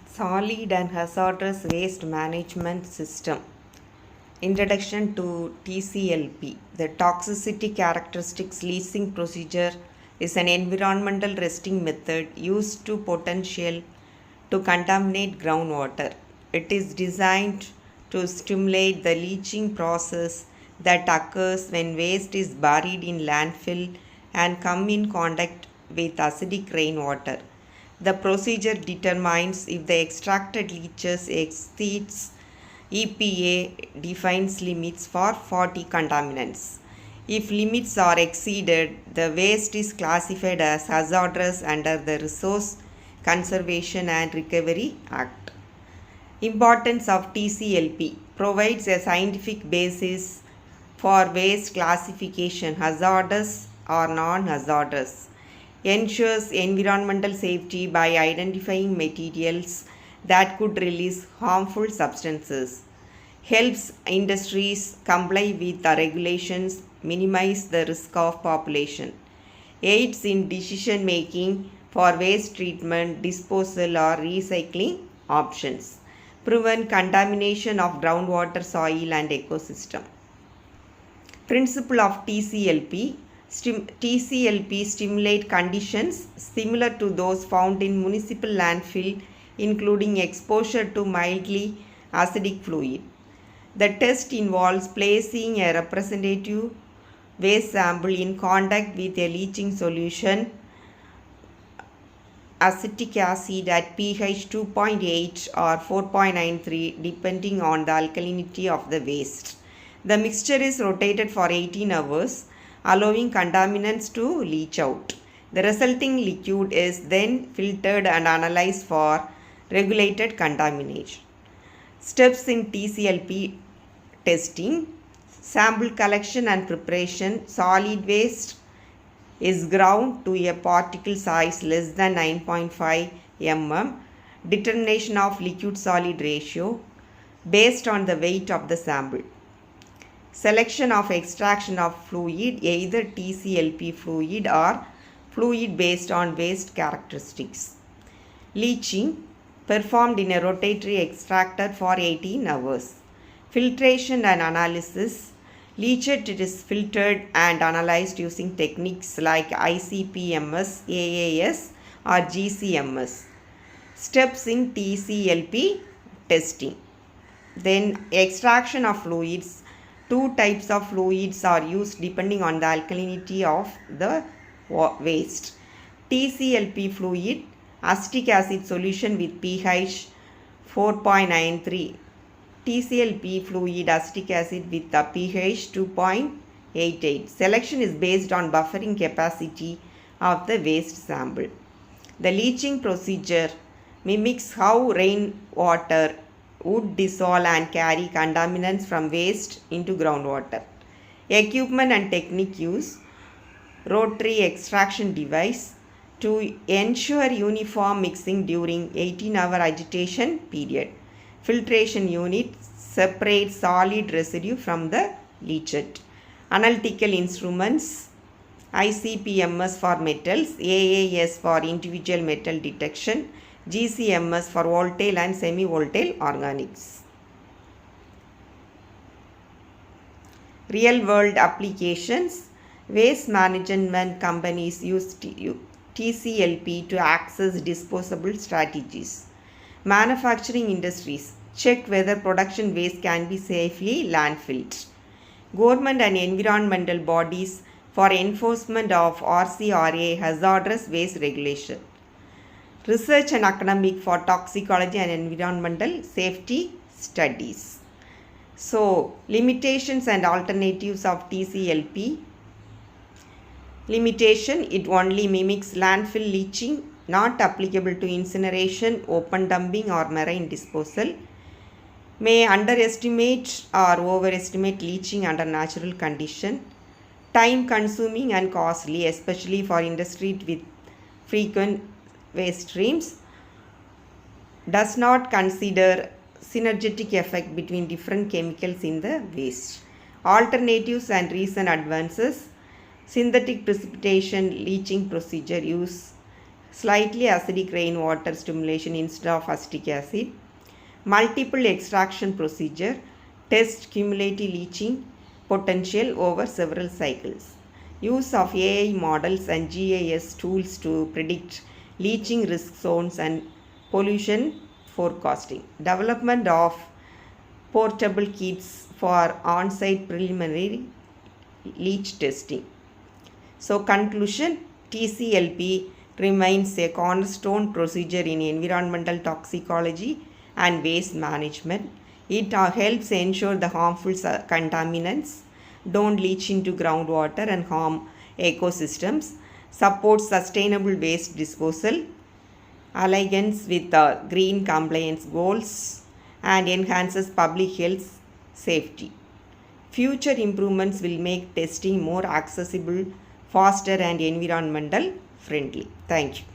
Solid and hazardous waste management system. Introduction to TCLP. The toxicity characteristics leaching procedure is an environmental testing method used to potential to contaminate groundwater. It is designed to stimulate the leaching process that occurs when waste is buried in landfill and come in contact with acidic rainwater. The procedure determines if the extracted leaches exceeds EPA defines limits for 40 contaminants. If limits are exceeded, the waste is classified as hazardous under the Resource Conservation and Recovery Act. Importance of TCLP provides a scientific basis for waste classification, hazardous or non-hazardous, ensures environmental safety by identifying materials that could release harmful substances, helps industries comply with the regulations, minimize the risk of population, aids in decision making for waste treatment, disposal or recycling options, prevent contamination of groundwater, soil and ecosystem. Principle of TCLP. TCLP stimulate conditions similar to those found in municipal landfill, including exposure to mildly acidic fluid. The test involves placing a representative waste sample in contact with a leaching solution, acetic acid at pH 2.8 or 4.93 depending on the alkalinity of the waste. The mixture is rotated for 18 hours, allowing contaminants to leach out. The resulting liquid is then filtered and analyzed for regulated contamination. Steps in TCLP testing. Sample collection and preparation. Solid waste is ground to a particle size less than 9.5 mm. Determination of liquid solid ratio based on the weight of the sample. Selection of extraction of fluid, either TCLP fluid or fluid based on waste characteristics. Leaching performed in a rotatory extractor for 18 hours. Filtration and analysis. Leached is filtered and analyzed using techniques like ICP-MS, AAS or GC-MS. Steps in TCLP testing. Then extraction of fluids. Two types of fluids are used depending on the alkalinity of the waste. TCLP fluid, acetic acid solution with pH 4.93. TCLP fluid, acetic acid with a pH 2.88. Selection is based on buffering capacity of the waste sample. The leaching procedure mimics how rainwater would dissolve and carry contaminants from waste into groundwater. Equipment and technique use. Rotary extraction device to ensure uniform mixing during 18-hour agitation period. Filtration unit separates solid residue from the leached. Analytical instruments. ICP-MS for metals, AAS for individual metal detection, GC-MS for volatile and semi-volatile organics. Real-world applications. Waste management companies use TCLP to access disposable strategies. Manufacturing industries check whether production waste can be safely landfilled. Government and environmental bodies for enforcement of RCRA hazardous waste regulation. Research and academic for toxicology and environmental safety studies. So, limitations and alternatives of TCLP. Limitation, it only mimics landfill leaching, not applicable to incineration, open dumping or marine disposal. May underestimate or overestimate leaching under natural condition. Time consuming and costly, especially for industry with frequent waste streams. Does not consider synergetic effect between different chemicals in the waste. Alternatives and recent advances. Synthetic precipitation leaching procedure use slightly acidic rainwater stimulation instead of acetic acid, multiple extraction procedure, test cumulative leaching potential over several cycles, use of AI models and GIS tools to predict leaching risk zones and pollution forecasting, development of portable kits for on-site preliminary leach testing. So conclusion, TCLP remains a cornerstone procedure in environmental toxicology and waste management. It helps ensure the harmful contaminants don't leach into groundwater and harm ecosystems, supports sustainable waste disposal, aligns with green compliance goals, and enhances public health safety. Future improvements will make testing more accessible, faster, and environmental friendly. Thank you.